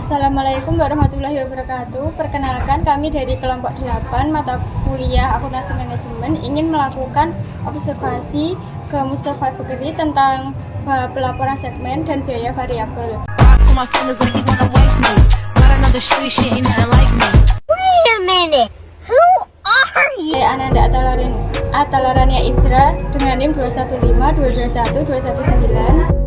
Assalamualaikum warahmatullahi wabarakatuh. Perkenalkan, kami dari kelompok 8 mata kuliah Akuntansi Manajemen ingin melakukan observasi ke Mustafa Bakery tentang pelaporan segmen dan biaya variabel. Wait a minute, who are you? Ananda Atalarania Ijra dengan NIM 215 221 219.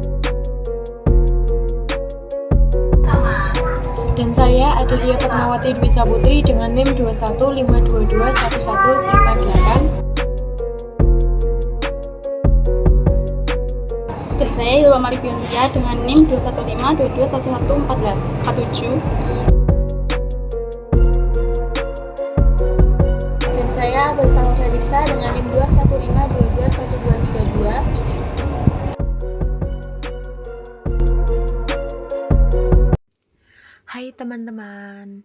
Dan saya Adelia Fatmawati Dwi Saputri dengan NIM 215221158. Dan saya Hilwa Mari Biontia dengan NIM 215221147. Dan saya Bersama Clarissa dengan NIM 215221232. Hai teman-teman,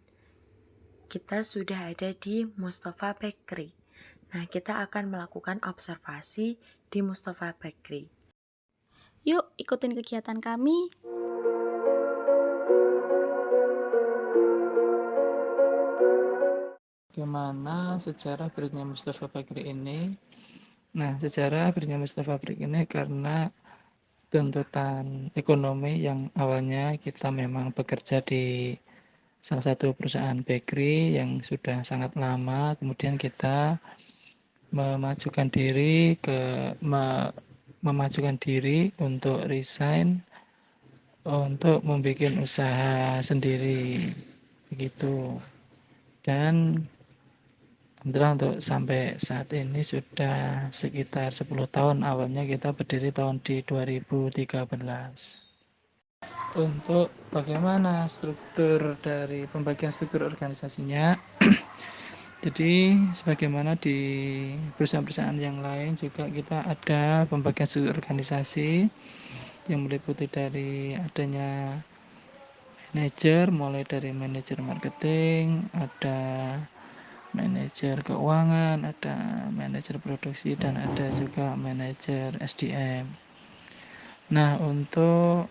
kita sudah ada di Mustafa Bakery. Nah, kita akan melakukan observasi di Mustafa Bakery. Yuk ikutin kegiatan kami. Bagaimana sejarah berdirinya Mustafa Bakery ini? Nah, sejarah berdirinya Mustafa Bakery ini karena tuntutan ekonomi yang awalnya kita memang bekerja di salah satu perusahaan bakery yang sudah sangat lama, kemudian kita memajukan diri untuk resign untuk membuat usaha sendiri begitu. Dan alhamdulillah untuk sampai saat ini sudah sekitar 10 tahun. Awalnya kita berdiri tahun di 2013. Untuk bagaimana pembagian struktur organisasinya, jadi sebagaimana di perusahaan-perusahaan yang lain juga kita ada pembagian struktur organisasi yang meliputi dari adanya manajer, mulai dari manajer marketing, ada manajer keuangan, ada manajer produksi, dan ada juga manajer SDM. Nah, untuk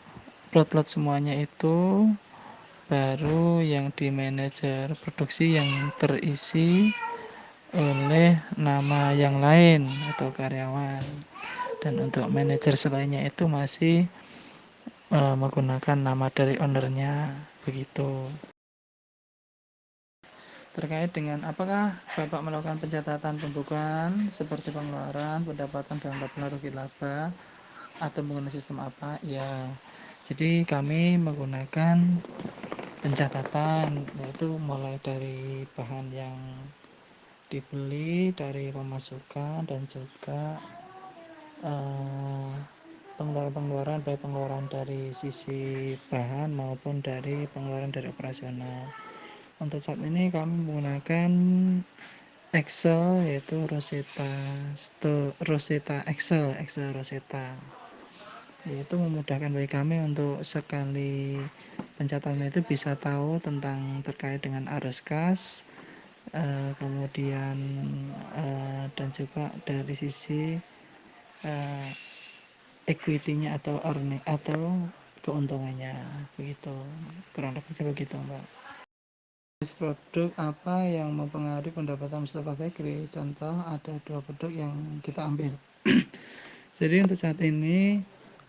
plot-plot semuanya itu baru yang di manajer produksi yang terisi oleh nama yang lain atau karyawan. Dan untuk manajer selainnya itu masih menggunakan nama dari ownernya begitu. Terkait dengan apakah Bapak melakukan pencatatan pembukuan seperti pengeluaran, pendapatan, dan laporan rugi laba atau menggunakan sistem apa? Ya, jadi kami menggunakan pencatatan, yaitu mulai dari bahan yang dibeli, dari pemasukan, dan juga pengeluaran baik pengeluaran dari sisi bahan maupun dari pengeluaran dari operasional. Untuk saat ini kami menggunakan Excel, yaitu Rosetta Excel Rosetta, yaitu memudahkan bagi kami untuk sekali pencatatan itu bisa tahu tentang terkait dengan arus kas, kemudian dan juga dari sisi equity-nya atau earning atau keuntungannya begitu, kurang lebih begitu, Mbak. Produk apa yang mempengaruhi pendapatan Mustafa Bakery? Contoh, ada 2 produk yang kita ambil. Jadi untuk saat ini,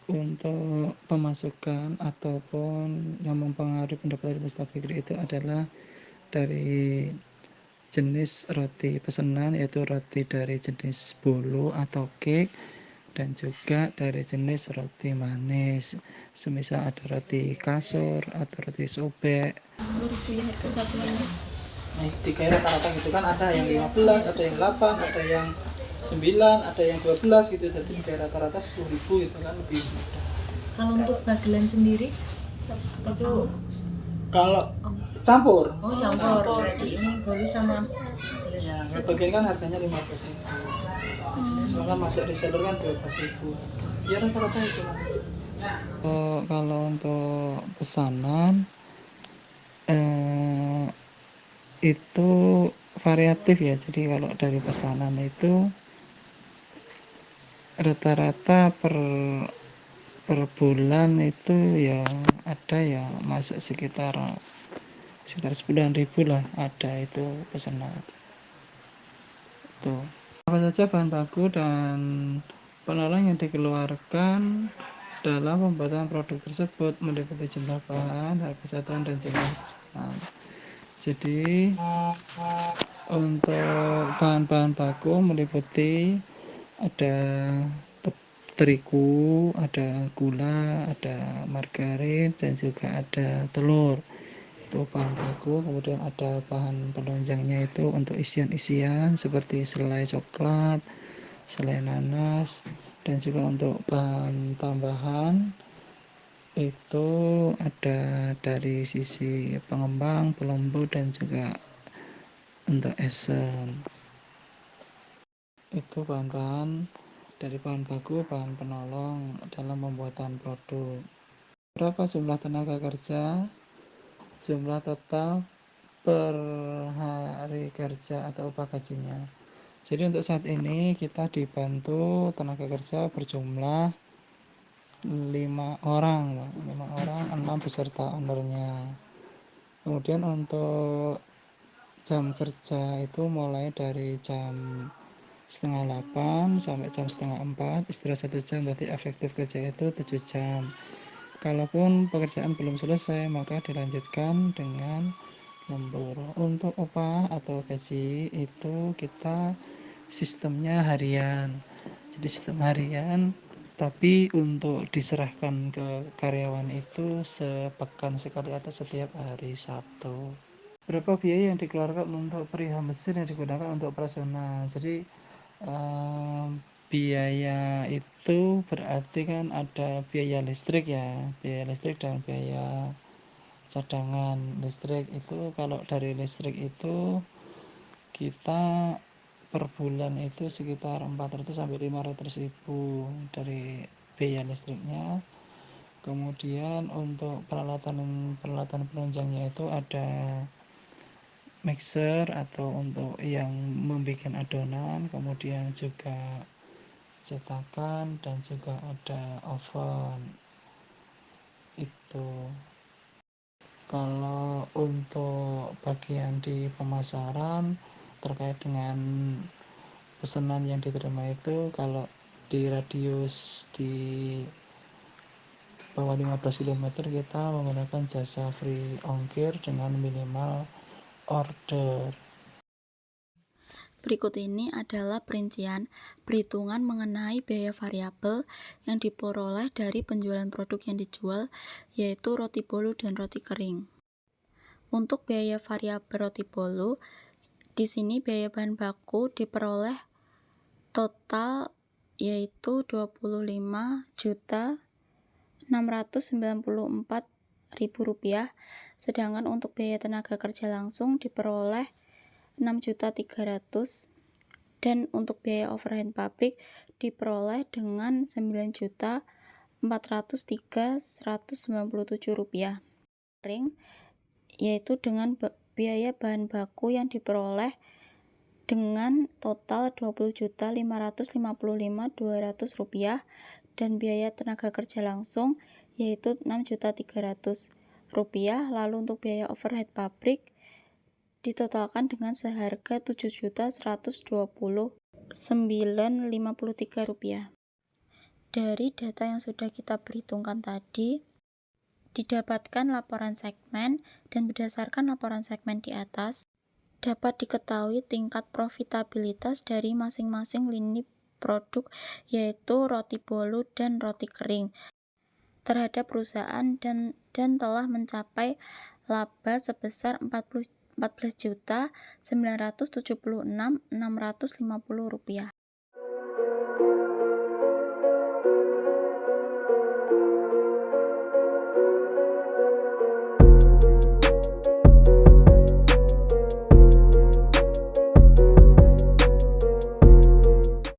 untuk pemasukan ataupun yang mempengaruhi pendapatan Mustafa Bakery itu adalah dari jenis roti pesanan, yaitu roti dari jenis bolu atau cake, dan juga dari jenis roti manis, semisal ada roti kasur atau roti sobek. Di rata-rata gitu kan, ada yang 15, ada yang 8, ada yang 9, ada yang 12 gitu. Jadi rata-rata 10.000 gitu kan, lebih mudah. Kalau untuk dagelan sendiri, itu Kalau campur, Oh, campur. Berarti ini bolu sama ya begini kan harganya 15.000. Maka masuk reseller kan 12.000. Ya rata-rata itu lah. Kalau untuk pesanan itu variatif ya. Jadi kalau dari pesanan itu rata-rata per bulan itu ya ada ya masuk sekitar 9.000 lah, ada itu pesanan itu. Apa saja bahan baku dan penolong yang dikeluarkan dalam pembuatan produk tersebut meliputi jumlah bahan, harga satuan, dan jumlah pesanan. Jadi untuk bahan-bahan baku meliputi ada terigu, ada gula, ada margarin, dan juga ada telur. Itu bahan baku. Kemudian ada bahan penunjangnya itu untuk isian-isian seperti selai coklat, selai nanas, dan juga untuk bahan tambahan itu ada dari sisi pengembang, pelembut, dan juga untuk esen. Itu bahan-bahan dari bahan baku, bahan penolong dalam pembuatan produk. Berapa jumlah tenaga kerja? Jumlah total per hari kerja atau upah gajinya. Jadi untuk saat ini kita dibantu tenaga kerja berjumlah 5 orang, 6 beserta ownernya. Kemudian untuk jam kerja itu mulai dari jam 7:30 sampai jam 3:30, istirahat 1 jam, berarti efektif kerja itu 7 jam. Kalaupun pekerjaan belum selesai, maka dilanjutkan dengan lembur. Untuk upah atau gaji itu kita sistemnya harian. Jadi sistem harian, tapi untuk diserahkan ke karyawan itu sepekan sekali atau setiap hari Sabtu. Berapa biaya yang dikeluarkan untuk perihal mesin yang digunakan untuk operasional? Jadi biaya itu berarti kan ada biaya listrik ya, biaya listrik dan biaya cadangan listrik. Itu kalau dari listrik itu kita per bulan itu sekitar 400 sampai 500.000 dari biaya listriknya. Kemudian untuk peralatan penunjangnya itu ada mixer atau untuk yang membuat adonan, kemudian juga cetakan, dan juga ada oven. Itu kalau untuk bagian di pemasaran terkait dengan pesanan yang diterima itu, kalau di radius di bawah 15 km kita menggunakan jasa free ongkir dengan minimal order. Berikut ini adalah perincian perhitungan mengenai biaya variabel yang diperoleh dari penjualan produk yang dijual, yaitu roti bolu dan roti kering. Untuk biaya variabel roti bolu, di sini biaya bahan baku diperoleh total yaitu Rp25.694.000, sedangkan untuk biaya tenaga kerja langsung diperoleh 6.300.000, dan untuk biaya overhead pabrik diperoleh dengan Rp9.403.197. Kering yaitu dengan biaya bahan baku yang diperoleh dengan total Rp20.555.200 dan biaya tenaga kerja langsung yaitu Rp6.300.000. Lalu untuk biaya overhead pabrik ditotalkan dengan seharga Rp7.120.953. Dari data yang sudah kita perhitungkan tadi, didapatkan laporan segmen, dan berdasarkan laporan segmen di atas, dapat diketahui tingkat profitabilitas dari masing-masing lini produk, yaitu roti bolu dan roti kering, terhadap perusahaan dan telah mencapai laba sebesar Rp14.976.650.